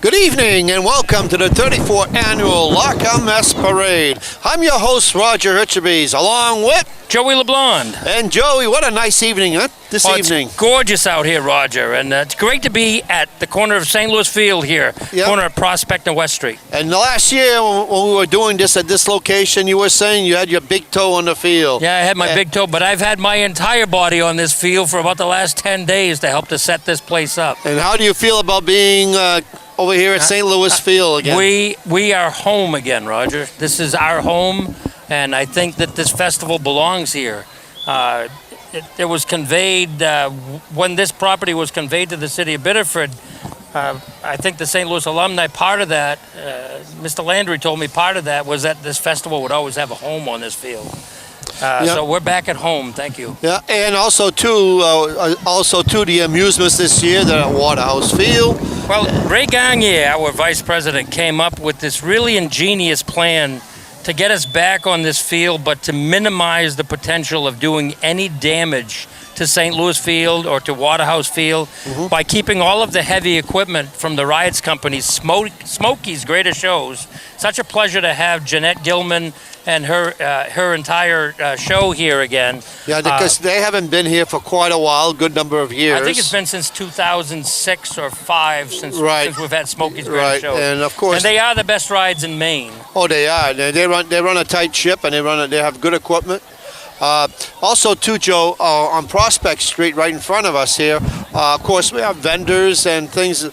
Good evening and welcome to the 34th annual Kermesse Parade. I'm your host, Roger Hitcherbys, along with Joey LeBlond. And Joey, what a nice evening, huh? This evening. It's gorgeous out here, Roger, and it's great to be at the corner of St. Louis Field here, corner of Prospect and West Street. And last year when we were doing this at this location, you were saying you had your big toe on the field. Yeah, I had my big toe, but I've had my entire body on this field for about the last 10 days to help to set this place up. And how do you feel about being over here at St. Louis Field again? We are home again, Roger. This is our home, and I think that this festival belongs here. It was conveyed, when this property was conveyed to the city of Biddeford, I think the St. Louis alumni, part of that, Mr. Landry told me part of that was that this festival would always have a home on this field. So we're back at home, thank you. Yeah, and also too, the amusements this year, they're at Waterhouse Field. Well, Ray Gagne, our vice president, came up with this really ingenious plan to get us back on this field, but to minimize the potential of doing any damage to St. Louis Field or to Waterhouse Field by keeping all of the heavy equipment from the Rides Company, Smokey's greatest shows. Such a pleasure to have Jeanette Gilman and her entire show here again. Yeah, because they haven't been here for quite a while, good number of years. I think it's been since 2006 or 5 since we've had Smokey's greatest show. And of course, and they are the best rides in Maine. Oh, they are. They run a tight ship, and they have good equipment. Also, too, Joe, on Prospect Street, right in front of us here, of course, we have vendors and things,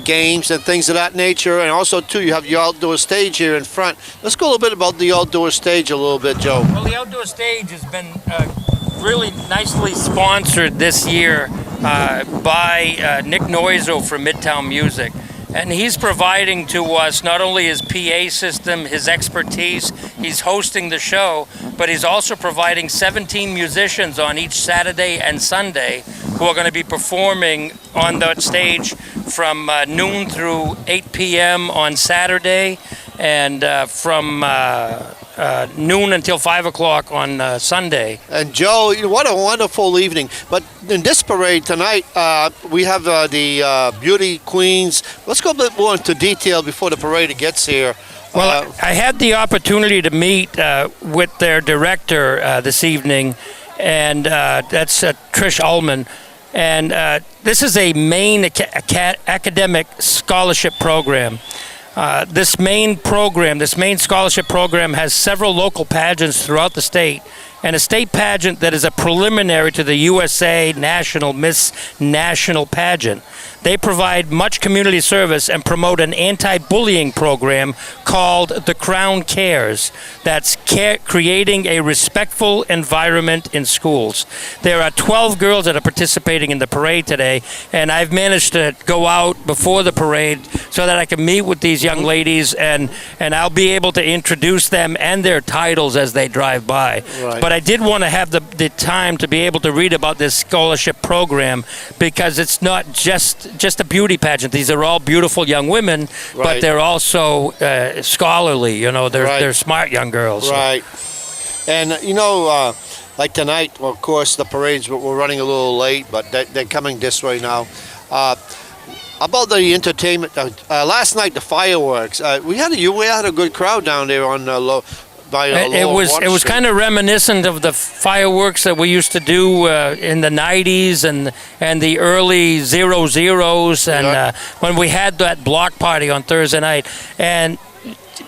games and things of that nature. And also, too, you have your outdoor stage here in front. Let's go a little bit about the outdoor stage a little bit, Joe. Well, the outdoor stage has been really nicely sponsored this year by Nick Noizo from Midtown Music. And he's providing to us not only his PA system, his expertise, he's hosting the show, but he's also providing 17 musicians on each Saturday and Sunday who are going to be performing on that stage from noon through 8 p.m. on Saturday and from noon until 5 o'clock on Sunday. And Joe, what a wonderful evening. But in this parade tonight, we have the beauty queens. Let's go a bit more into detail before the parade gets here. Well, I had the opportunity to meet with their director this evening, and that's Trish Ullman. And this is a Maine academic scholarship program. This Maine scholarship program has several local pageants throughout the state, and a state pageant that is a preliminary to the USA National Miss National pageant. They provide much community service and promote an anti-bullying program called The Crown Cares that's creating a respectful environment in schools. There are 12 girls that are participating in the parade today, and I've managed to go out before the parade so that I can meet with these young ladies, and I'll be able to introduce them and their titles as they drive by. Right. But I did want to have the time to be able to read about this scholarship program, because it's not just a beauty pageant. These are all beautiful young women, but they're also scholarly. They're smart young girls. Right. And like tonight, well, of course, the parades we're running a little late, but they're coming this way now. About the entertainment, last night the fireworks. We had a good crowd down there on It was kind of reminiscent of the fireworks that we used to do in the 90s and the early 00s, and when we had that block party on Thursday night. And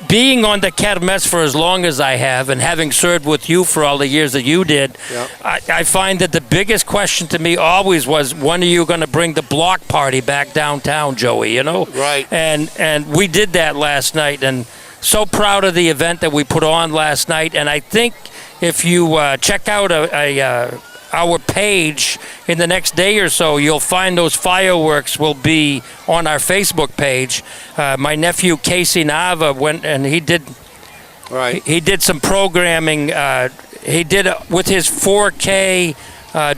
being on the Kermesse for as long as I have, and having served with you for all the years that you did, I find that the biggest question to me always was, when are you going to bring the block party back downtown, Joey? Right. And we did that last night, and so proud of the event that we put on last night. And I think if you check out our page in the next day or so, you'll find those fireworks will be on our Facebook page. My nephew Casey Nava went and he did some programming. He did with his 4K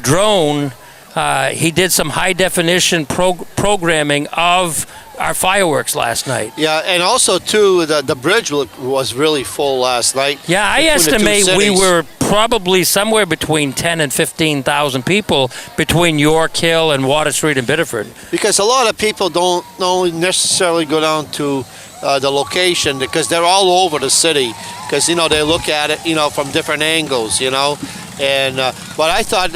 drone. He did some high definition programming of our fireworks last night. Yeah, and also too, the bridge was really full last night. Yeah, I estimate we were probably somewhere between 10 and 15,000 people between York Hill and Water Street in Biddeford. Because a lot of people don't necessarily go down to the location because they're all over the city because, they look at it, from different angles, And but I thought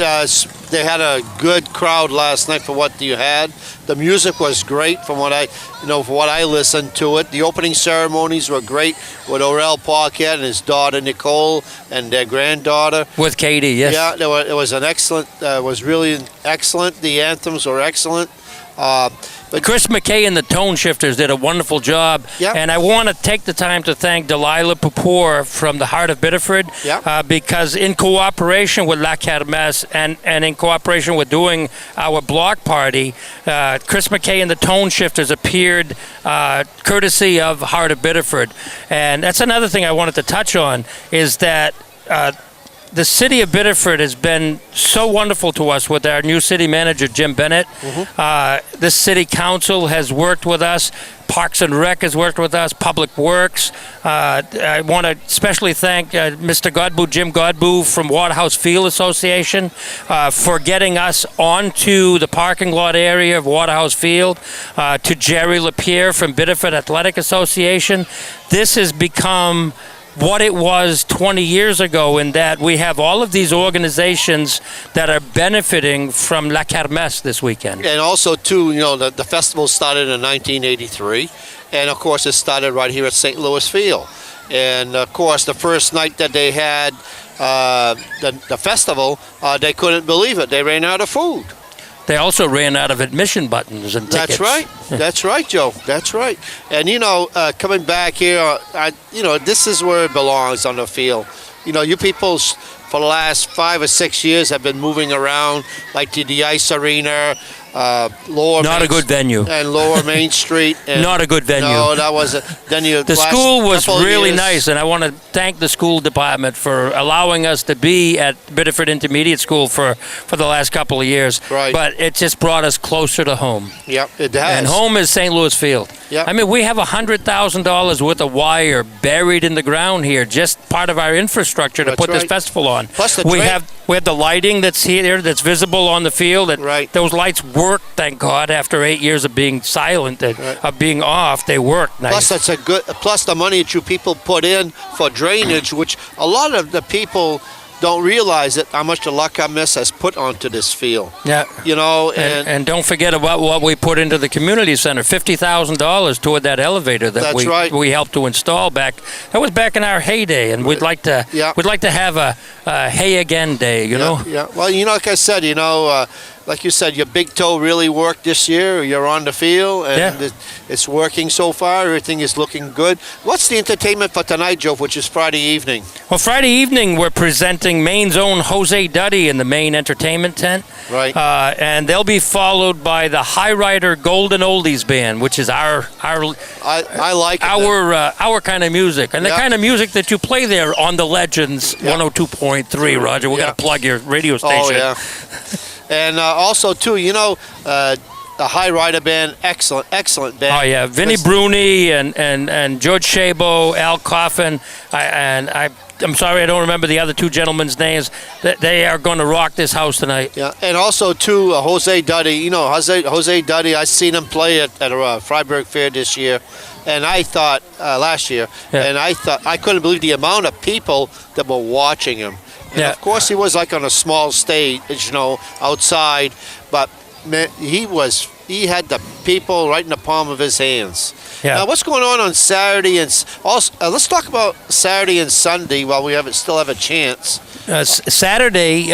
they had a good crowd last night for what you had. The music was great from what I listened to it. The opening ceremonies were great with Aurel Paquette and his daughter Nicole and their granddaughter. With Katie, yes. Yeah, it was an excellent. Was really excellent. The anthems were excellent. But Chris McKay and the Tone Shifters did a wonderful job. Yep. And I want to take the time to thank Delilah Papour from the Heart of Biddeford Yep. Because in cooperation with La Kermesse and in cooperation with doing our block party, Chris McKay and the Tone Shifters appeared courtesy of Heart of Biddeford. And that's another thing I wanted to touch on is that the city of Biddeford has been so wonderful to us with our new city manager, Jim Bennett. Mm-hmm. The city council has worked with us. Parks and Rec has worked with us. Public Works. I want to especially thank Mr. Godbout, Jim Godbout from Waterhouse Field Association for getting us onto the parking lot area of Waterhouse Field. To Jerry Lapierre from Biddeford Athletic Association. This has become what it was 20 years ago in that we have all of these organizations that are benefiting from La Kermesse this weekend. And also, too, the festival started in 1983. And, of course, it started right here at St. Louis Field. And, of course, the first night that they had the festival, they couldn't believe it. They ran out of food. They also ran out of admission buttons and tickets. That's right. That's right, Joe. That's right. And, coming back here, this is where it belongs on the field. You people for the last 5 or 6 years have been moving around like to the Ice Arena, Lower Not Main a good venue. And Lower Main Street. And Not a good venue. No, that was the school was really years, nice, and I want to thank the school department for allowing us to be at Biddeford Intermediate School for the last couple of years. Right. But it just brought us closer to home. Yep, it has. And home is St. Louis Field. Yep. I mean, we have $100,000 worth of wire buried in the ground here, just part of our infrastructure to put this festival on. Plus we have the lighting that's here, that's visible on the field. Right. Those lights work, thank God, after 8 years of being silent, of being off, they work nice. Plus the money that you people put in for drainage, which a lot of the people don't realize how much the La Kermesse has put onto this field. Yeah. And don't forget about what we put into the community center, $50,000 toward that elevator that we helped to install back. That was back in our heyday, and we'd like to have a hey again day, Yeah. Well, like I said, like you said, your big toe really worked this year. You're on the field, and it's working so far. Everything is looking good. What's the entertainment for tonight, Joe, which is Friday evening? Well, Friday evening, we're presenting Maine's own Jose Duddy in the Maine Entertainment Tent. Right. And they'll be followed by the High Rider Golden Oldies Band, which is our kind of music. And the kind of music that you play there on the Legends 102.3, Roger. We're going to plug your radio station. Oh, yeah. And also, too, the High Rider Band, excellent band. Oh, yeah. Vinnie Bruni and George Shabo, Al Coffin, I'm sorry I don't remember the other two gentlemen's names. They are going to rock this house tonight. Yeah, and also, too, Jose Duddy. Jose Duddy, I seen him play at a Freiburg Fair this year. And I thought, last year, and I thought, I couldn't believe the amount of people that were watching him. And of course, he was like on a small stage, outside, but man, he had the people right in the palm of his hands. Yeah. Now, what's going on Saturday and also let's talk about Saturday and Sunday while we still have a chance. Saturday,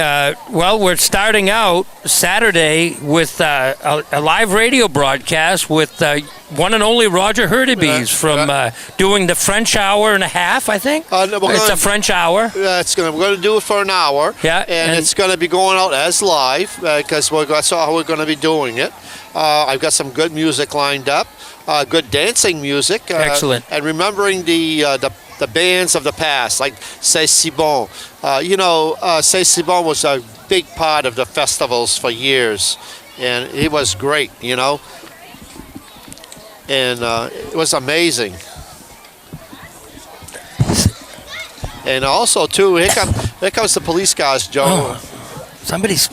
we're starting out Saturday with a live radio broadcast with one and only Roger Hurtubise from doing the French hour and a half, I think. It's a French hour. We're going to do it for an hour. Yeah, and it's going to be going out as live because that's how we're going to be doing it. I've got some good music lined up, good dancing music. Excellent. And remembering the bands of the past, like C'est Si Bon. C'est Si Bon was a big part of the festivals for years, and it was great, and it was amazing. And also, too, There comes the police cars, Joe. Oh, somebody's.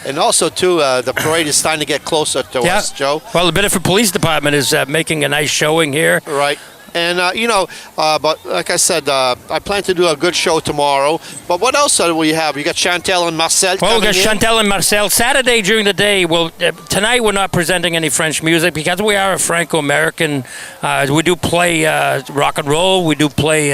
And also, too, the parade is starting to get closer to us, Joe. Well, the Biddeford Police Department is making a nice showing here. Right. And, but like I said, I plan to do a good show tomorrow. But what else do we have? You got Chantel and Marcel Well, we got coming in? Chantel and Marcel. Saturday during the day, tonight we're not presenting any French music because we are a Franco-American. We do play rock and roll. We do play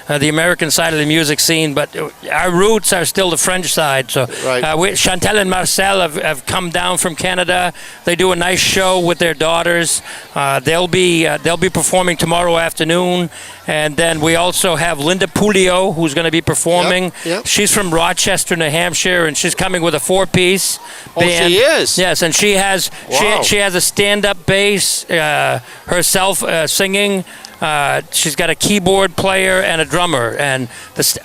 the American side of the music scene, but our roots are still the French side. So Right. Chantel and Marcel have come down from Canada. They do a nice show with their daughters. They'll be performing tomorrow afternoon, and then we also have Linda Pulio, who's going to be performing. Yep. She's from Rochester, New Hampshire, and she's coming with a 4-piece band. Oh, she is? Yes, and she has Wow. she has a stand-up bass herself singing. She's got a keyboard player and a drummer, and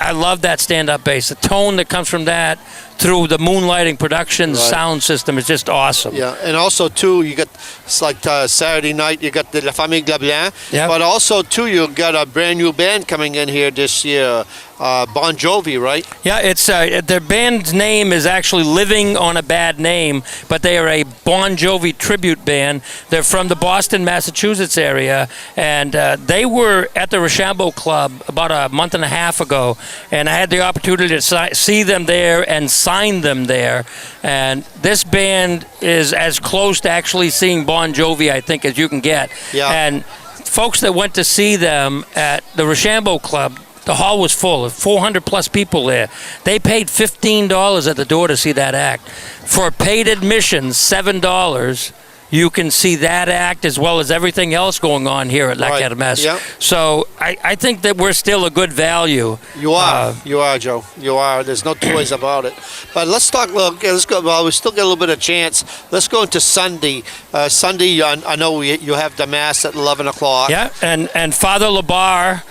I love that stand-up bass. The tone that comes from that through the Moonlighting Productions Right. sound system is just awesome. Yeah, and also, too, you got, it's like Saturday night, you got the La Famille Glabien. Yep. But also, too, you got a brand new band coming in here this year, Bon Jovi, right? Yeah, it's their band's name is actually Living on a Bad Name, but they are a Bon Jovi tribute band. They're from the Boston, Massachusetts area, and they were at the Rochambeau Club about a month and a half ago, and I had the opportunity to see them there and sign them there. And this band is as close to actually seeing Bon Jovi, I think, as you can get. Yeah. And folks that went to see them at the Rochambeau Club, the hall was full of 400 plus people there. They paid $15 at the door to see that act. For paid admissions, $7, you can see that act as well as everything else going on here at La Right. Kermesse. Yep. So I think that we're still a good value. You are, Joe. You are. There's no two ways about it. But let's talk. Let's go. Well, we still get a little bit of chance. Let's go into Sunday. Sunday, I know you have the mass at 11 o'clock. Yeah, and Father Labar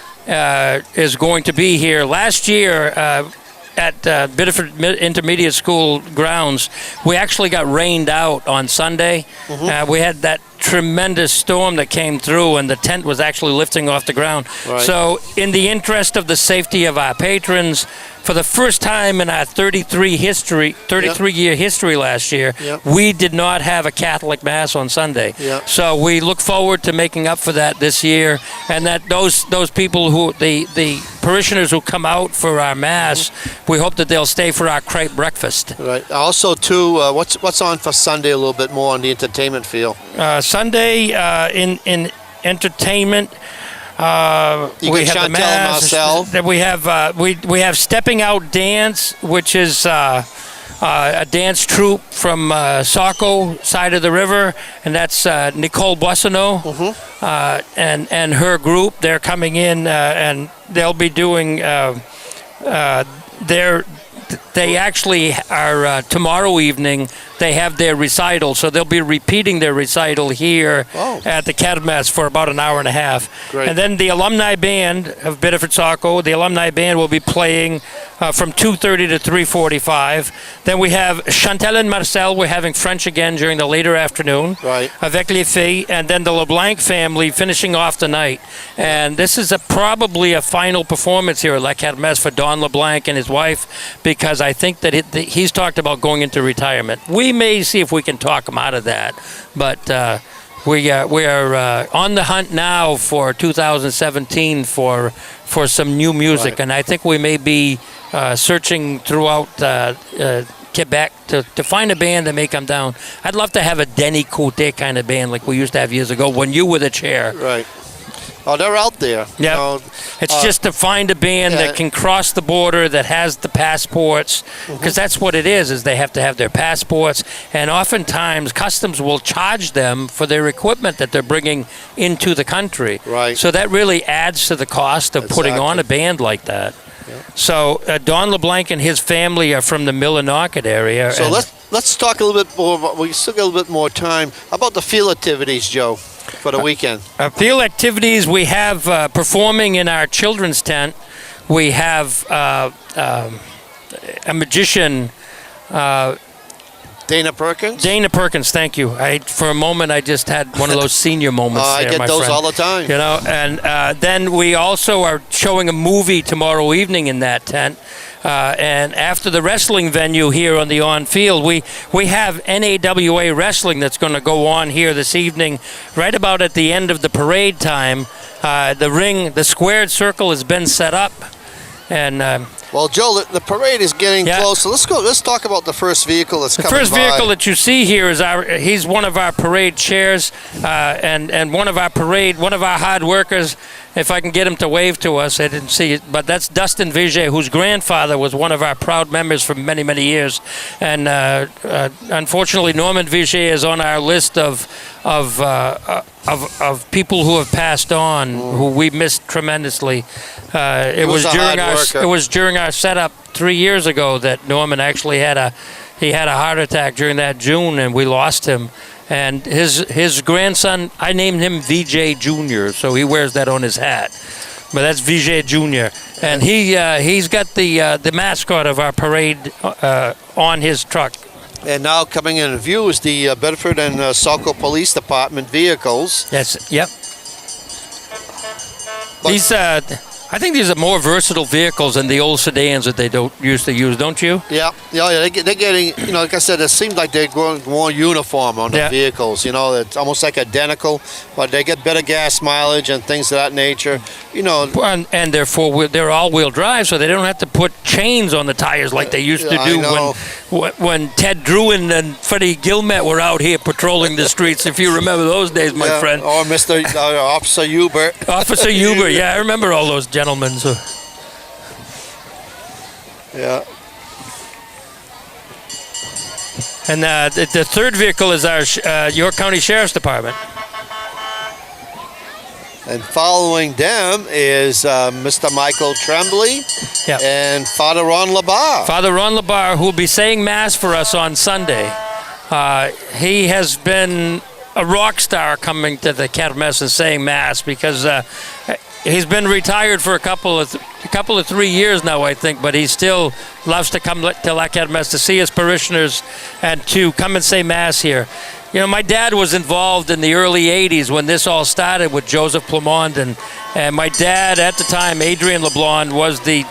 is going to be here. Last year at Biddeford Intermediate School grounds, we actually got rained out on Sunday. Mm-hmm. We had that tremendous storm that came through, and the tent was actually lifting off the ground. Right. So in the interest of the safety of our patrons, for the first time in our 33-year history last year, Yep. we did not have a Catholic Mass on Sunday. Yep. So we look forward to making up for that this year, and that those people who the parishioners who come out for our Mass, we hope that they'll stay for our crepe breakfast. Right. Also, too, what's on for Sunday a little bit more on the entertainment field? Sunday in entertainment. You We got have the Chantel and Mass. Marcel. That we have Stepping Out Dance, which is a dance troupe from Saco side of the river, and that's Nicole Boissonneau and her group. They're coming in and they'll be doing they actually are tomorrow evening. They have their recital, so they'll be repeating their recital here at the Kermesse for about an hour and a half. Great. And then the alumni band of Biddeford Saco, the alumni band will be playing from 2:30 to 3:45. Then we have Chantel and Marcel. We're having French again during the later afternoon. Right. Avec les filles, and then the LeBlanc family finishing off the night. And this is probably a final performance here at La Kermesse for Don LeBlanc and his wife, because I think that he's talked about going into retirement. We may see if we can talk him out of that, but we are on the hunt now for 2017 for some new music, Right. and I think we may be searching throughout Quebec to find a band that may come down. I'd love to have a Denny Côté kind of band like we used to have years ago when you were the chair. Right. Oh, they're out there. Yeah. You know, It's just to find a band yeah. that can cross the border, that has the passports, because that's what it is they have to have their passports, and oftentimes customs will charge them for their equipment that they're bringing into the country. Right. So that really adds to the cost of putting on a band like that. Yeah. So Don LeBlanc and his family are from the Millinocket area. So and let's talk a little bit more. We still got a little bit more time about the field activities, Joe, for the weekend. Field activities, we have performing in our children's tent. We have a magician Dana Perkins? Dana Perkins, thank you. For a moment, I just had one of those senior moments I there, get my those friend. all the time. You know, and then we also are showing a movie tomorrow evening in that tent. And after the wrestling venue here on the on-field, we have NAWA wrestling that's going to go on here this evening, right about at the end of the parade time. The squared circle has been set up, and well, Joe, the parade is getting close. So let's talk about the first vehicle that's coming by. The first vehicle that you see here is he's one of our parade chairs, and one of our hard workers. If I can get him to wave to us, I didn't see it, but that's Dustin Vigier, whose grandfather was one of our proud members for many, many years. And unfortunately, Norman Vigier is on our list of people who have passed on, who we missed tremendously. It was during our setup 3 years ago that Norman actually had a heart attack during that June, and we lost him. And his grandson, I named him VJ Jr., so he wears that on his hat. But that's VJ Jr. And he's got the mascot of our parade on his truck. And now coming in view is the Bedford and Saco Police Department vehicles. Yes, yep. These, I think these are more versatile vehicles than the old sedans that they used to use, don't you? Yeah, they're getting, like I said, it seems like they're going more uniform on the vehicles. It's almost like identical, but they get better gas mileage and things of that nature. And they're all-wheel drive, so they don't have to put chains on the tires like they used to do when Ted Druin and Freddie Gilmet were out here patrolling the streets. If you remember those days, my friend. Or Mr. Officer Hubert. Officer Hubert, yeah, I remember all those gentlemen. So. Yeah. And the third vehicle is our York County Sheriff's Department. And following them is Mr. Michael Tremblay and Father Ron LaBarre. Father Ron LaBarre, who will be saying Mass for us on Sunday. He has been a rock star coming to the Kermesse and saying Mass because he's been retired for a couple of 3 years now, I think, but he still loves to come to La Kermesse to see his parishioners and to come and say Mass here. My dad was involved in the early 80s when this all started with Joseph Plamond, and my dad at the time, Adrian LeBlanc, was the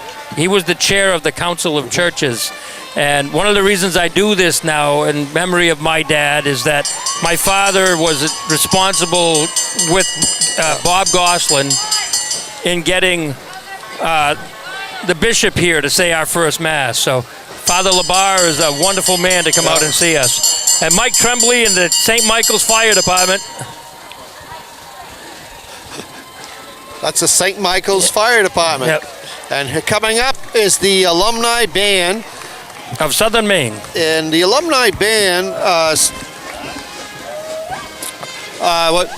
chair of the Council of Churches. And one of the reasons I do this now in memory of my dad is that my father was responsible with Bob Goslin in getting the bishop here to say our first Mass. So Father LaBarre is a wonderful man to come out and see us. And Mike Tremblay in the St. Michael's Fire Department. That's the St. Michael's Fire Department. Yep. And coming up is the alumni band of Southern Maine. And the alumni band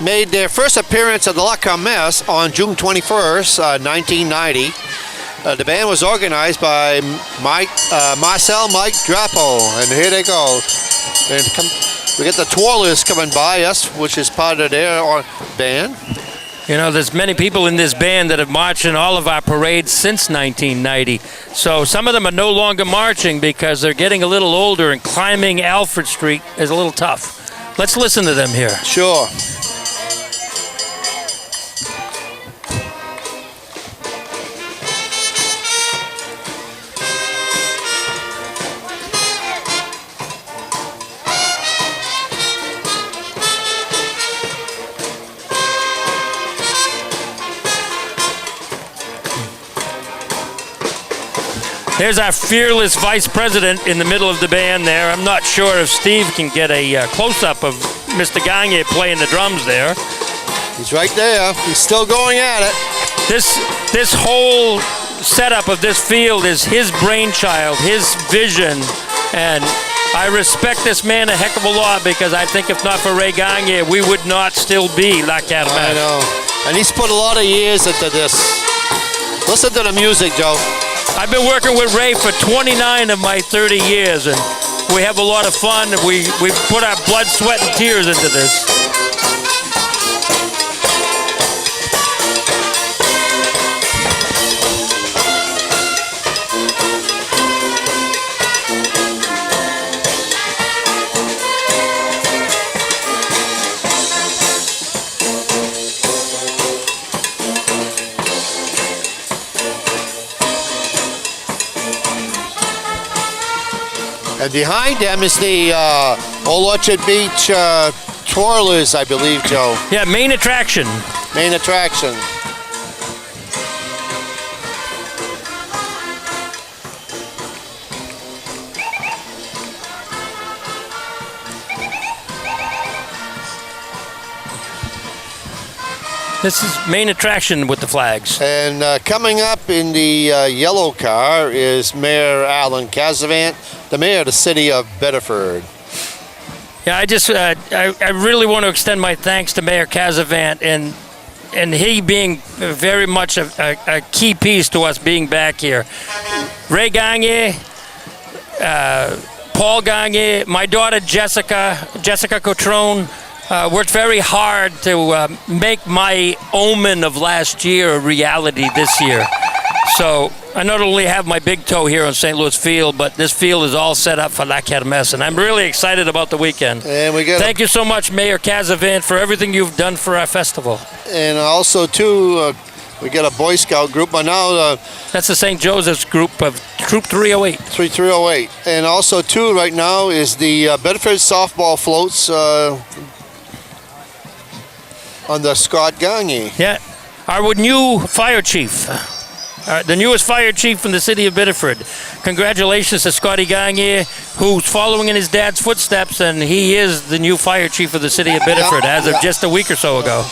made their first appearance at the La Kermesse on June 21st, 1990. The band was organized by Marcel Mike Drapo, and here they go. And we get the Twirlers coming by us, which is part of their band. There's many people in this band that have marched in all of our parades since 1990. So some of them are no longer marching because they're getting a little older, and climbing Alfred Street is a little tough. Let's listen to them here. Sure. There's our fearless vice president in the middle of the band there. I'm not sure if Steve can get a close-up of Mr. Gagne playing the drums there. He's right there. He's still going at it. This whole setup of this field is his brainchild, his vision, and I respect this man a heck of a lot because I think if not for Ray Gagne, we would not still be La Kermesse. I know. And he's put a lot of years into this. Listen to the music, Joe. I've been working with Ray for 29 of my 30 years, and we have a lot of fun. We put our blood, sweat, and tears into this. And behind them is the Old Orchard Beach Twirlers, I believe, Joe. Yeah, main attraction. Main attraction. This is main attraction with the flags. And coming up in the yellow car is Mayor Alan Casavant, the mayor of the city of Bedford. Yeah, I really want to extend my thanks to Mayor Casavant and he being very much a key piece to us being back here. Ray Gagne, Paul Gagne, my daughter Jessica Cotrone, worked very hard to make my omen of last year a reality this year. So I not only have my big toe here on St. Louis Field, but this field is all set up for La Kermesse, and I'm really excited about the weekend. And Thank you so much, Mayor Casavant, for everything you've done for our festival. And also, too, we got a Boy Scout group, but now... That's the St. Joseph's group of Troop 308. 308. And also, too, right now is the Bedford softball floats under Scott Gagne. Yeah, our new fire chief. The newest fire chief from the city of Bedford. Congratulations to Scotty Gagne, who's following in his dad's footsteps, and he is the new fire chief of the city of Bedford as of just a week or so ago.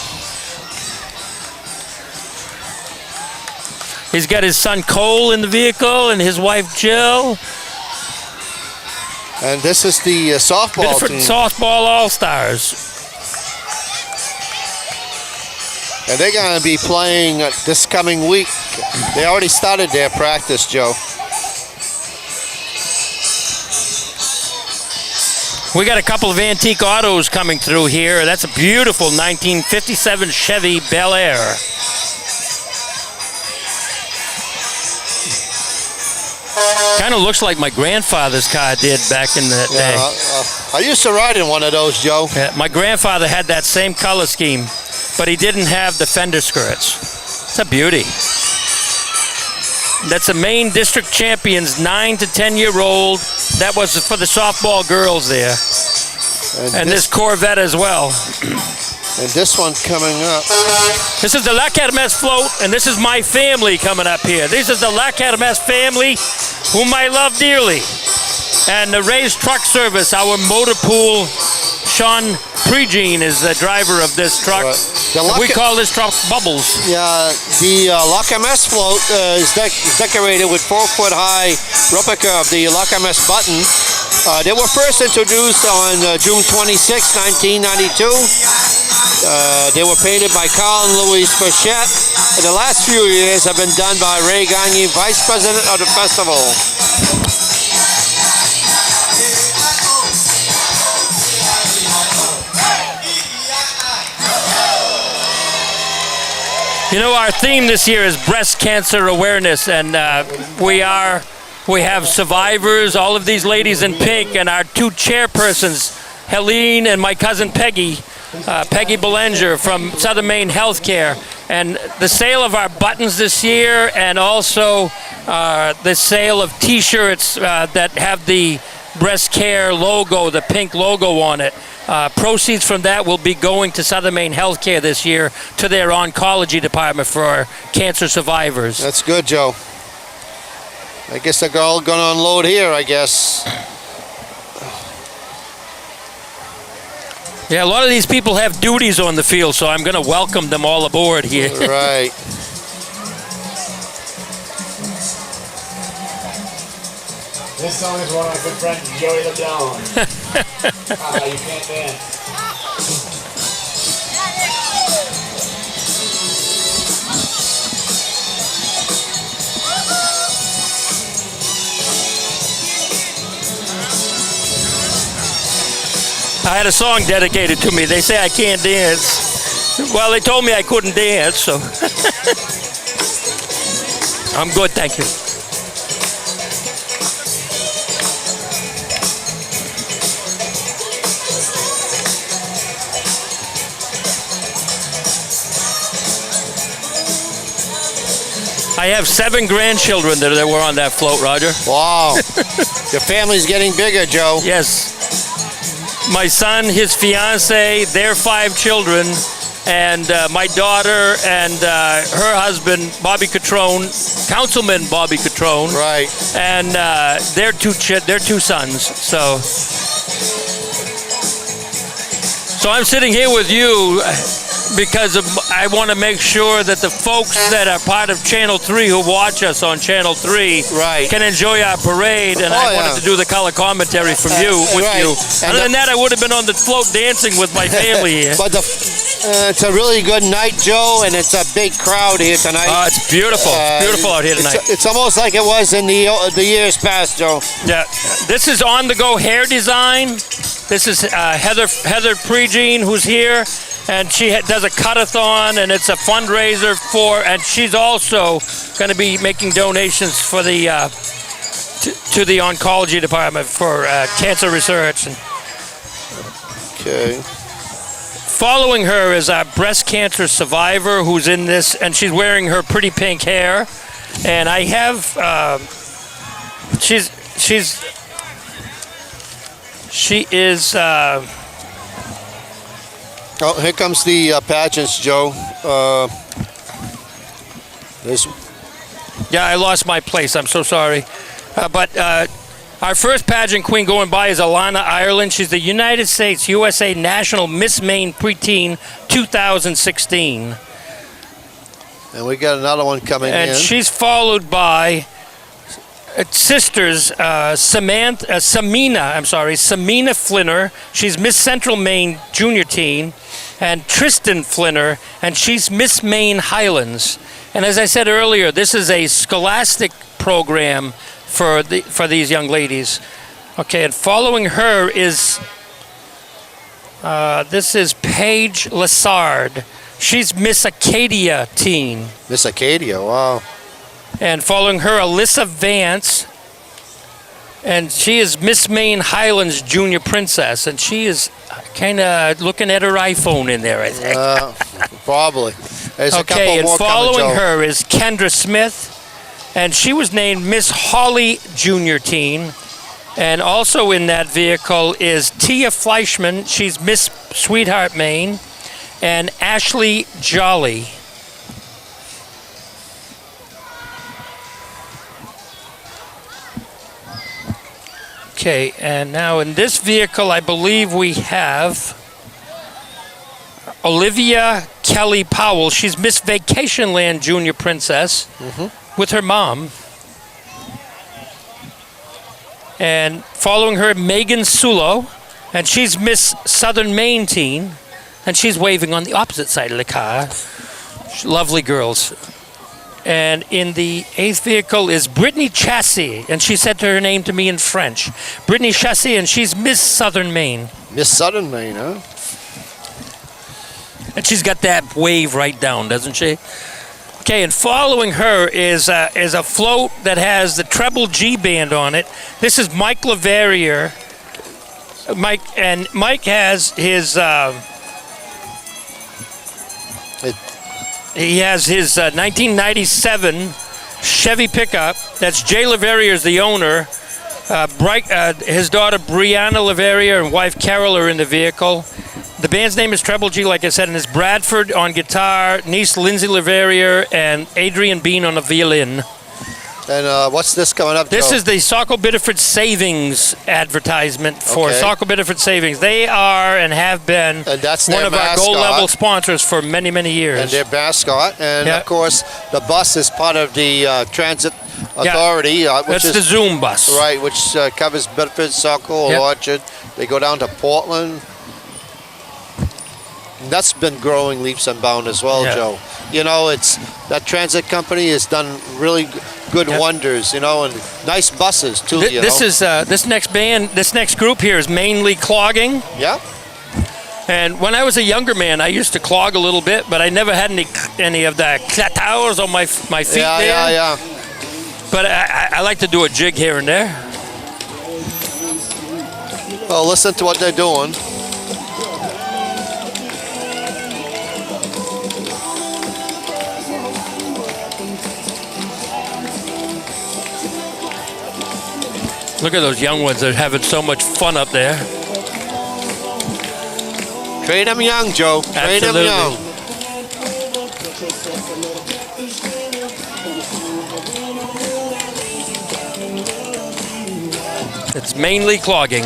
He's got his son Cole in the vehicle and his wife Jill. And this is the softball Bedford team. Softball All-Stars. And they're going to be playing this coming week. They already started their practice, Joe. We got a couple of antique autos coming through here. That's a beautiful 1957 Chevy Bel Air. Kind of looks like my grandfather's car did back in the day. I used to ride in one of those, Joe. Yeah, my grandfather had that same color scheme, but he didn't have the fender skirts. It's a beauty. That's a Maine District Champions 9 to 10-year-old. That was for the softball girls there. And this Corvette as well. And this one coming up. This is the La Kermesse float, and this is my family coming up here. This is the La Kermesse family, whom I love dearly. And the Ray's Truck Service, our motor pool, Sean Pregene is the driver of this truck. We call this truck Bubbles. Yeah, the La Kermesse float is decorated with 4-foot-high replica of the La Kermesse button. They were first introduced on June 26, 1992. They were painted by Carl and Louise Frechette. And the last few years have been done by Ray Gagne, Vice President of the festival. You know, our theme this year is breast cancer awareness, and we have survivors, all of these ladies in pink, and our two chairpersons, Helene and my cousin Peggy, Peggy Belanger from Southern Maine Healthcare. And the sale of our buttons this year, and also the sale of T-shirts that have the breast care logo, the pink logo on it. Proceeds from that will be going to Southern Maine Healthcare this year to their oncology department for cancer survivors. That's good, Joe. I guess they're all going to unload here, I guess. Yeah, a lot of these people have duties on the field, so I'm going to welcome them all aboard here. Right. This song is one of my good friends, Joey LeBlanc. You can't dance. I had a song dedicated to me. They say I can't dance. Well, they told me I couldn't dance, so. I'm good, thank you. I have 7 grandchildren that were on that float, Roger. Wow. Your family's getting bigger, Joe. Yes. My son, his fiance, their 5 children, and my daughter and her husband, Bobby Catrone, Councilman Bobby Catrone. Right. And their 2 sons. So I'm sitting here with you because I want to make sure that the folks that are part of Channel 3 who watch us on Channel 3 can enjoy our parade, and I wanted to do the color commentary with you. And Other than that, I would have been on the float dancing with my family here. But it's a really good night, Joe, and it's a big crowd here tonight. It's beautiful. It's beautiful out here tonight. It's almost like it was in the years past, Joe. Yeah. This is on-the-go hair design. This is Heather Pregene, who's here. And she does a cut-a-thon, and it's a fundraiser and she's also going to be making donations for the to the oncology department for cancer research. Okay. Following her is a breast cancer survivor who's in this, and she's wearing her pretty pink hair. And I have she is. Oh, here comes the pageants, Joe. Yeah, I lost my place. I'm so sorry. But our first pageant queen going by is Alana Ireland. She's the United States USA National Miss Maine Preteen 2016. And we got another one coming in. And she's followed by sisters Samina Flinner. She's Miss Central Maine Junior Teen. And Tristan Flinner, and she's Miss Maine Highlands. And as I said earlier, this is a scholastic program for these young ladies. Okay, and following her is this is Paige Lassard. She's Miss Acadia Teen. Miss Acadia, wow. And following her, Alyssa Vance. And she is Miss Maine Highlands Junior Princess, and she is kind of looking at her iPhone in there, I think. Probably. There's a couple and more following coming, Joe. her is Kendra Smith, and she was named Miss Holly Junior Teen. And also in that vehicle is Tia Fleischman. She's Miss Sweetheart Maine, and Ashley Jolly. Okay, and now in this vehicle, I believe we have Olivia Kelly Powell. She's Miss Vacationland Junior Princess with her mom. And following her, Megan Sulo, and she's Miss Southern Maine Teen, and she's waving on the opposite side of the car. Lovely girls. And in the 8th vehicle is Brittany Chassis, and she said her name to me in French. Brittany Chassis, and she's Miss Southern Maine. Miss Southern Maine, huh? And she's got that wave right down, doesn't she? Okay, and following her is a float that has the treble G band on it. This is Mike Leverrier. Mike has his... He has his 1997 Chevy pickup. That's Jay Leverrier is the owner. His daughter Brianna Leverrier and wife Carol are in the vehicle. The band's name is Treble G, like I said, and it's Bradford on guitar, niece Lindsay Leverrier, and Adrian Bean on the violin. And what's this coming up, This Joe? is the Saco Biddeford Savings advertisement for Saco Biddeford Savings. They are and have been and that's one of our gold-level sponsors for many, many years. And their mascot. And, of course, the bus is part of the Transit Authority. Which is the Zoom bus. Right, which covers Biddeford, Saco, Orchard. They go down to Portland. And that's been growing leaps and bounds as well, Joe. You know, that transit company has done really good wonders, you know, and nice buses too. This next group here is mainly clogging. Yeah. And when I was a younger man, I used to clog a little bit, but I never had any of the towers on my feet there. Yeah. But I like to do a jig here and there. Well, listen to what they're doing. Look at those young ones. They're having so much fun up there. Train them young, Joe. Train them Absolutely. young. It's mainly clogging.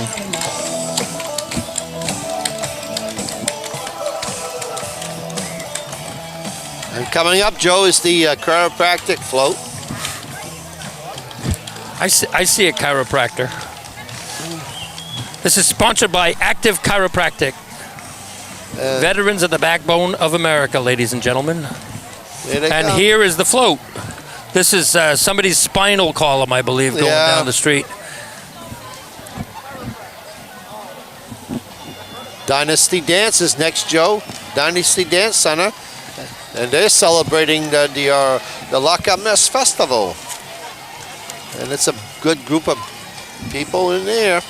And coming up, Joe, is the chiropractic float. I see a chiropractor. This is sponsored by Active Chiropractic. Veterans are the backbone of America, ladies and gentlemen. Here they And come. here is the float. This is somebody's spinal column, I believe, going Yeah. down the street. Dynasty Dance is next, Joe. Dynasty Dance Center. And they're celebrating the Kermesse Festival. And it's a good group of people in there.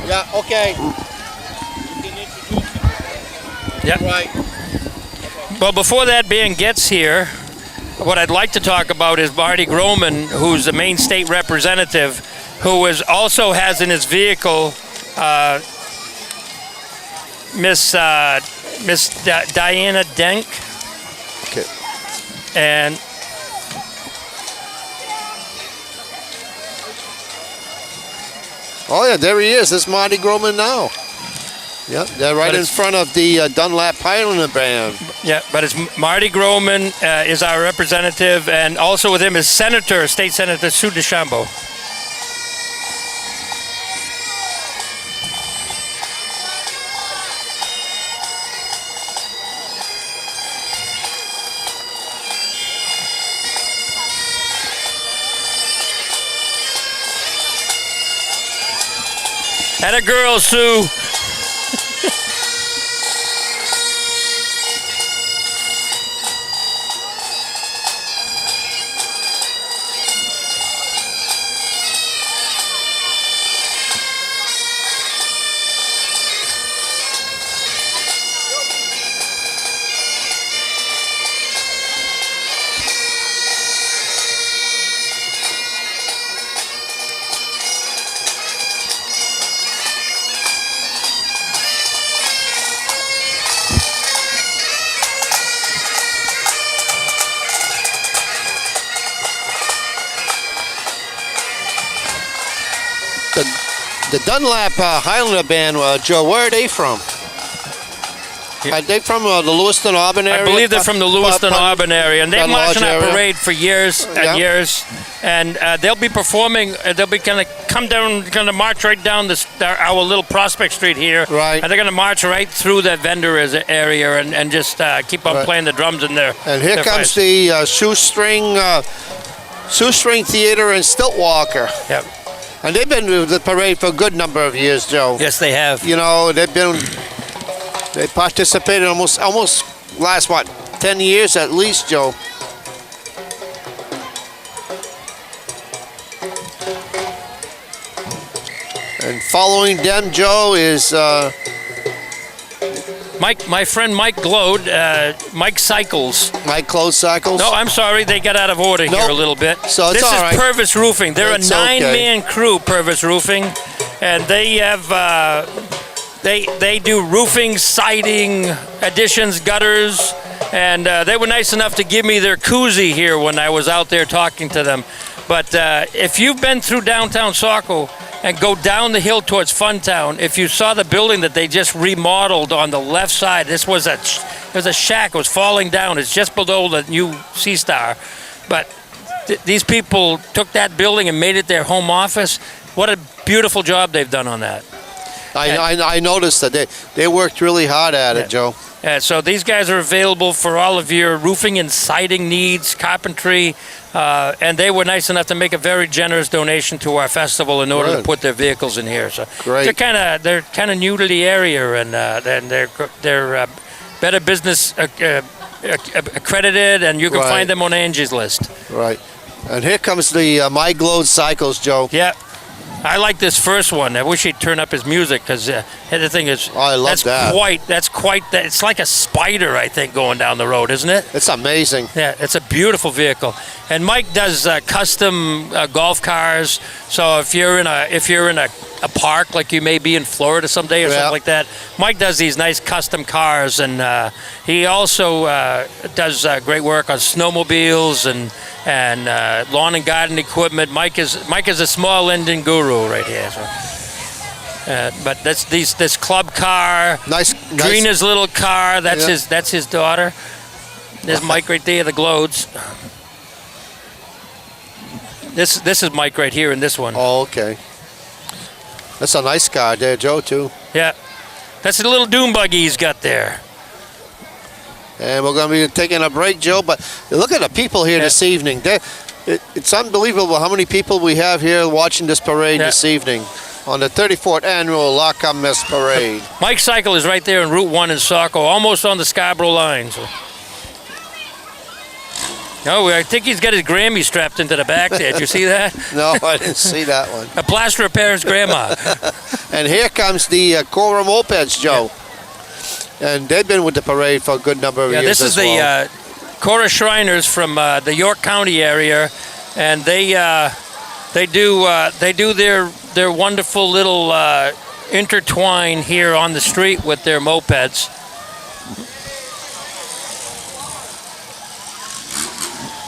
Yeah, okay. Yep. Right. Well, before that band gets here, what I'd like to talk about is Marty Groman, who's the Maine state representative, who also has in his vehicle Miss Diana Denk. Okay. And Oh, yeah, there he is. This is Marty Groman now. Yep, they're right But in it's- front of the Dunlap Highlander Band. yeah, but it's Marty Groman is our representative, and also with him is State Senator Sue DeChambeau. And a girl, Sue. The Dunlap Highlander Band, Joe, where are they from? Are they from the Lewiston, Auburn area? I believe they're from the Lewiston, Auburn area, and they've Gun marched in Lodge our area. parade for years and Yeah. years. And they'll be performing. They'll be going to come down, going to march right down our little Prospect Street here. Right. And they're going to march right through that vendor area and just keep on Right. playing the drums in there. And here comes the Shoestring Theater in Stiltwalker. Yep. And they've been to the parade for a good number of years, Joe. Yes, they have. You know, they participated almost last, 10 years at least, Joe. And following them, Joe, is My friend Mike Glode, Mike Cycles. Mike Close Cycles. No, I'm sorry, they got out of order here Nope. a little bit. So it's this all is right. Purvis Roofing. They're It's a okay. 9-man crew, Purvis Roofing, and they have they do roofing, siding, additions, gutters, and they were nice enough to give me their koozie here when I was out there talking to them. But if you've been through downtown Saco and go down the hill towards Funtown, if you saw the building that they just remodeled on the left side, this was a shack. It was falling down. It's just below the new Sea Star. But these people took that building and made it their home office. What a beautiful job they've done on that. I noticed that they worked really hard at it, Joe. So these guys are available for all of your roofing and siding needs, carpentry, and they were nice enough to make a very generous donation to our festival in order to Good. put their vehicles in here. So Great. they're kind of new to the area, and they're Better Business accredited, and you can Right. find them on Angie's list. Right. And here comes the My Glode Cycles, Joe. Yeah. I like this first one. I wish he'd turn up his music because the thing is, Oh, I love that. That's quite. It's like a spider, I think, going down the road, isn't it? It's amazing. Yeah, it's a beautiful vehicle. And Mike does custom golf cars. So if you're in a park like you may be in Florida someday or something like that, Mike does these nice custom cars, and he also does great work on snowmobiles and lawn and garden equipment. Mike is a small engine guru right here. So. But that's this club car. Nice. Trina's little car. That's his daughter. There's Mike right there. The Glodes. This is Mike right here in this one. Oh, okay. That's a nice car there, Joe, too. Yeah. That's the little dune buggy he's got there. And we're going to be taking a break, Joe. But look at the people here this evening. It's unbelievable how many people we have here watching this parade this evening on the 34th annual La Kermesse Parade. Mike's cycle is right there in Route 1 in Saco, almost on the Scarborough line. So. Oh, I think he's got his Grammy strapped into the back there. Did you see that? No, I didn't see that one. A plaster of Paris grandma. And here comes the Cora mopeds, Joe. And they've been with the parade for a good number of years. This is the Cora Shriners from the York County area, and they do their wonderful little intertwine here on the street with their mopeds.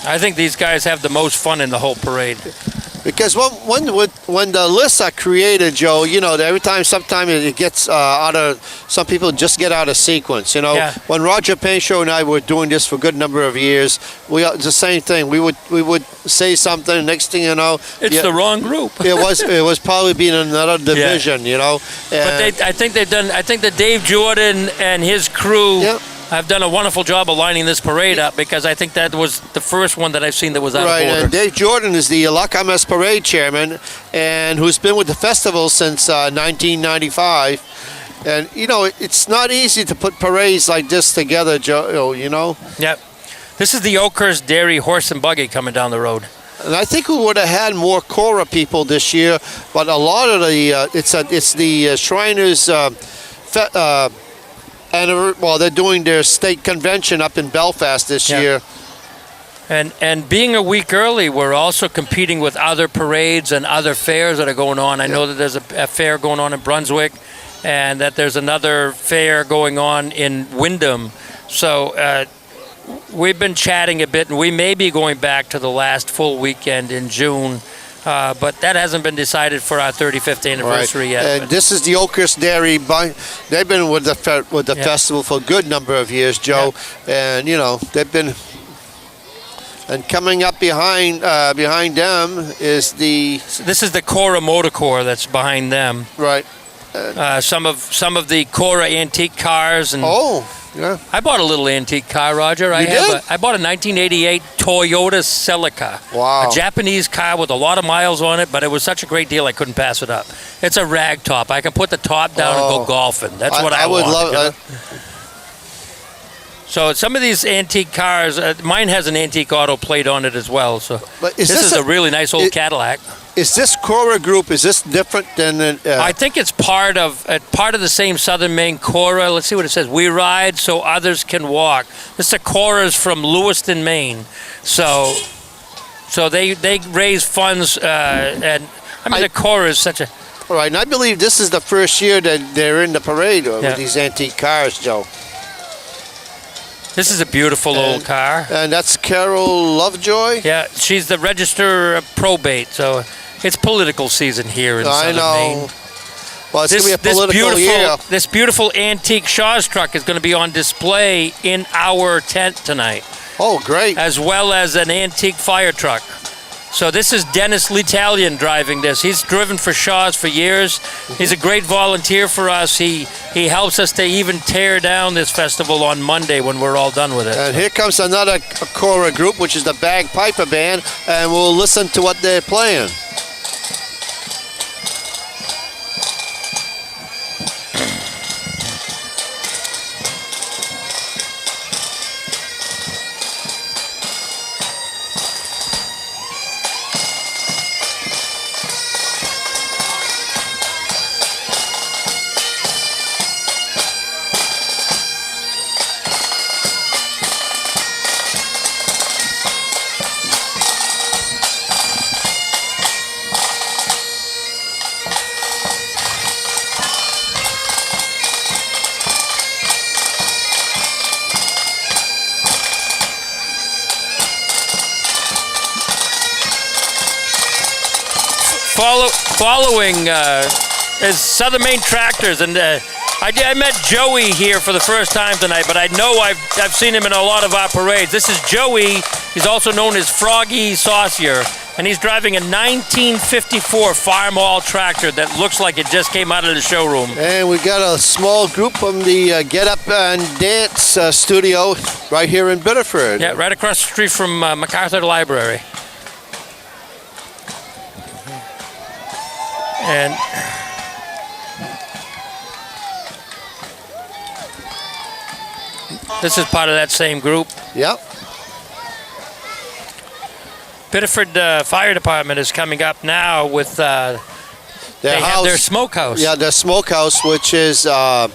I think these guys have the most fun in the whole parade. Because when the lists are created, Joe, you know, every time, sometimes it gets out of, some people just get out of sequence, you know. Yeah. When Roger Paincho and I were doing this for a good number of years, it's the same thing. We would say something, next thing you know, it's the wrong group. it was probably being another division, you know. But I think that Dave Jordan and his crew. Yeah. I've done a wonderful job of lining this parade up because I think that was the first one that I've seen that was out of order. And Dave Jordan is the La Kermesse Parade chairman, and who's been with the festival since 1995. And you know, it's not easy to put parades like this together, Joe. You know. Yep. This is the Oakhurst Dairy Horse and Buggy coming down the road. And I think we would have had more Cora people this year, but a lot of the it's the Shriners. They're doing their state convention up in Belfast this year. And being a week early, we're also competing with other parades and other fairs that are going on. I know that there's a fair going on in Brunswick, and that there's another fair going on in Wyndham. So we've been chatting a bit, and we may be going back to the last full weekend in June. But that hasn't been decided for our 35th anniversary yet. And this is the Oakhurst Dairy. They've been with the festival for a good number of years, Joe. And you know, they've been. And coming up behind them is the. This is the Cora Motor Corps that's behind them. Right. Some of the Cora antique cars and. Oh. Yeah. I bought a little antique car, Roger. I bought a 1988 Toyota Celica. Wow. A Japanese car with a lot of miles on it, but it was such a great deal I couldn't pass it up. It's a rag top. I can put the top down and go golfing. That's what I would want. love that. So some of these antique cars, mine has an antique auto plate on it as well. So this is a really nice old Cadillac. Is this Cora group? Is this different than? I think it's part of the same Southern Maine Cora. Let's see what it says. We ride so others can walk. This is Cora's from Lewiston, Maine. So they raise funds, and I mean the Cora is such a. All right, and I believe this is the first year that they're in the parade with these antique cars, Joe. This is a beautiful old car. And that's Carol Lovejoy? Yeah, she's the register probate, so it's political season here in Southern Maine. Well, it's going to be a political year. This beautiful antique Shaw's truck is going to be on display in our tent tonight. Oh, great. As well as an antique fire truck. So this is Dennis L'Italian driving this. He's driven for Shaw's for years. He's a great volunteer for us. He helps us to even tear down this festival on Monday when we're all done with it. And here comes another Cora group, which is the Bagpiper Band, and we'll listen to what they're playing. following is Southern Maine Tractors, and I met Joey here for the first time tonight, but I know I've seen him in a lot of our parades. This is Joey. He's also known as Froggy Saucier, and he's driving a 1954 Farmall tractor that looks like it just came out of the showroom. And we got a small group from the Get Up and Dance studio right here in Biddeford. Yeah, right across the street from MacArthur Library. And this is part of that same group. Yep. Biddeford Fire Department is coming up now with they have their smokehouse. Yeah, their smokehouse, which is, I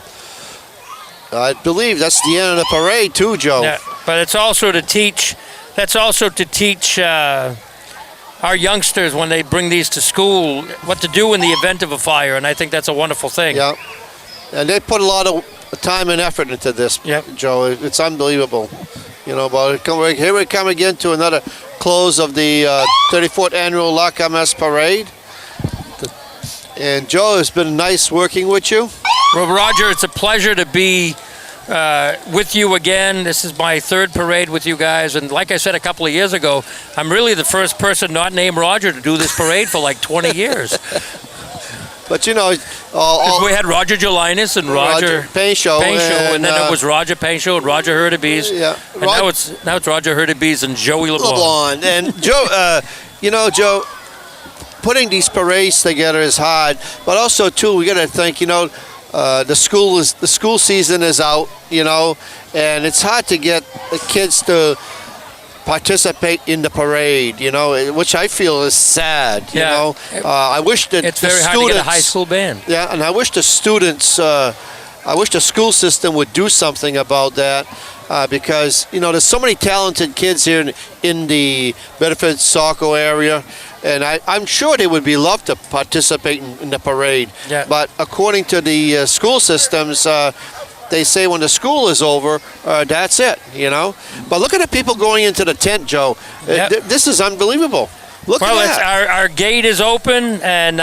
believe that's the end of the parade too, Joe. Yeah, but it's also to teach. That's also to teach our youngsters when they bring these to school what to do in the event of a fire, and I think that's a wonderful thing. Yeah, and they put a lot of time and effort into this, yep. Joe. It's unbelievable. You know, but here we come again to another close of the 34th annual La Kermesse Parade. And Joe, it's been nice working with you. Well, Roger, it's a pleasure to be with you again. This is my third parade with you guys, and like I said a couple of years ago, I'm really the first person not named Roger to do this parade for like 20 years. But you know, we had Roger Jelinas and Roger Paincho, and then it was Roger Paincho and Roger Hurtubise. Yeah, and now it's Roger Hurtubise and Joey LeBlanc. And Joe, you know, Joe, putting these parades together is hard, but also too we got to think, you know, the school season is out, you know, and it's hard to get the kids to participate in the parade, you know, which I feel is sad. You know, I wish that it's very hard to get a high school band. Yeah, and I wish the students, I wish the school system would do something about that, because you know there's so many talented kids here in the Biddeford Saco area, and I'm sure they would be loved to participate in the parade. Yeah. But according to the school systems, they say when the school is over, that's it, you know. But look at the people going into the tent, Joe. Yep. This is unbelievable. Look at that. Our gate is open, and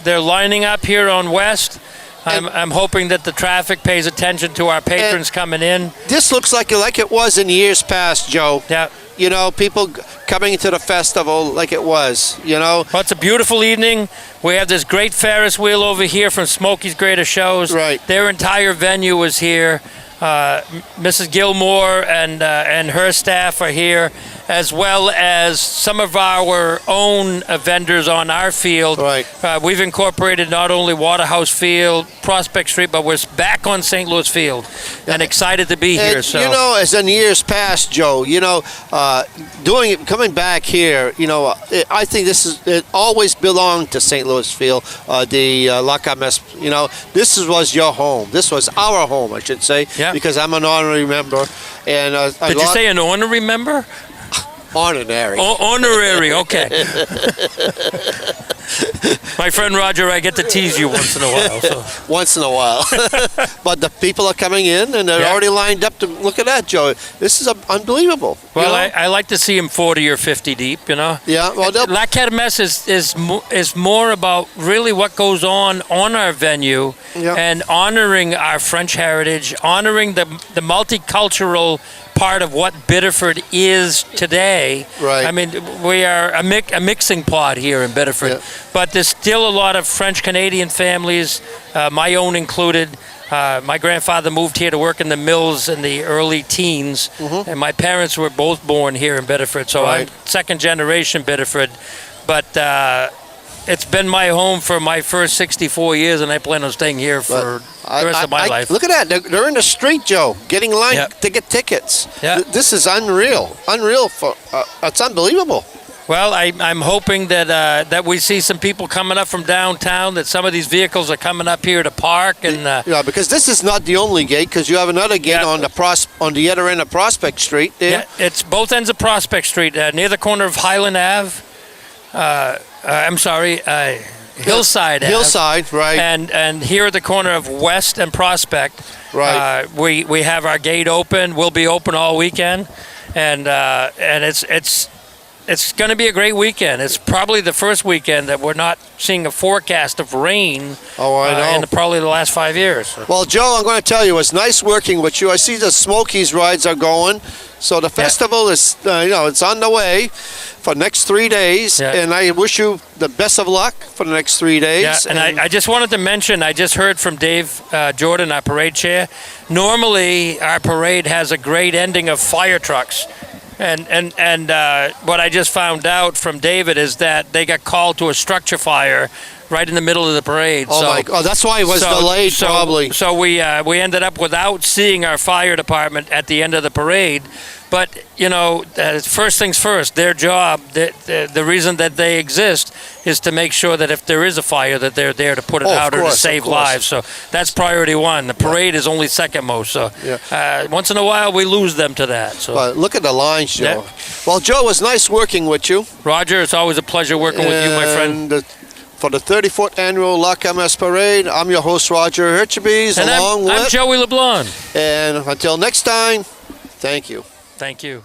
they're lining up here on West. I'm hoping that the traffic pays attention to our patrons coming in. This looks like it was in years past, Joe. Yeah. You know, people coming into the festival like it was, you know. Well, it's a beautiful evening. We have this great Ferris wheel over here from Smokey's Greatest Shows. Right. Their entire venue is here. Mrs. Gilmore and her staff are here, as well as some of our own vendors on our field. Right. We've incorporated not only Waterhouse Field, Prospect Street, but we're back on St. Louis Field, and excited to be here. So you know, as in years past, Joe, you know, coming back here, you know, I think it always belonged to St. Louis Field, the La Kermesse. You know, was your home. This was our home, I should say. Yeah. Because I'm an honorary member, and did you say an honorary member? Honorary. Honorary, okay. My friend Roger, I get to tease you once in a while. So. Once in a while. But the people are coming in, and they're already lined up to look at that, Joe. This is unbelievable. Well, you know? I like to see them 40 or 50 deep, you know. Yeah. Well, La Kermesse is more about really what goes on our venue, and honoring our French heritage, honoring the multicultural part of what Biddeford is today. Right. I mean, we are a mixing pot here in Biddeford, but there's still a lot of French-Canadian families, my own included. My grandfather moved here to work in the mills in the early teens, and my parents were both born here in Biddeford, so I'm second-generation Biddeford. But it's been my home for my first 64 years, and I plan on staying here for the rest of my life. Look at that. They're in the street, Joe, getting lined to get tickets. Yeah. This is unreal. It's unbelievable. Well, I'm hoping that we see some people coming up from downtown, that some of these vehicles are coming up here to park. And yeah, because this is not the only gate, because you have another gate on the other end of Prospect Street there. Yeah, it's both ends of Prospect Street, near the corner of Highland Ave. Hillside Ave. Hillside, right. And here at the corner of West and Prospect, right. We have our gate open. We'll be open all weekend, and it's it's going to be a great weekend. It's probably the first weekend that we're not seeing a forecast of rain. Oh, I know. In probably the last 5 years. Well, Joe, I'm going to tell you, it's nice working with you. I see the Smokies rides are going. So the festival is, it's on the way for the next 3 days. Yeah. And I wish you the best of luck for the next 3 days. Yeah, and I just wanted to mention, I just heard from Dave Jordan, our parade chair. Normally, our parade has a great ending of fire trucks. And what I just found out from David is that they got called to a structure fire right in the middle of the parade. Oh, my God. That's why it was delayed, probably. So we ended up without seeing our fire department at the end of the parade. But, first things first, their job, the reason that they exist is to make sure that if there is a fire, that they're there to put it out or to save lives. So that's priority one. The parade is only second most. So once in a while, we lose them to that. So But look at the lines, Joe. Yeah. Well, Joe, it was nice working with you. Roger, it's always a pleasure working with you, my friend. And for the 34th annual La Kermesse Parade, I'm your host, Roger Hirchebys, And I'm Joey LeBlanc. And until next time, thank you. Thank you.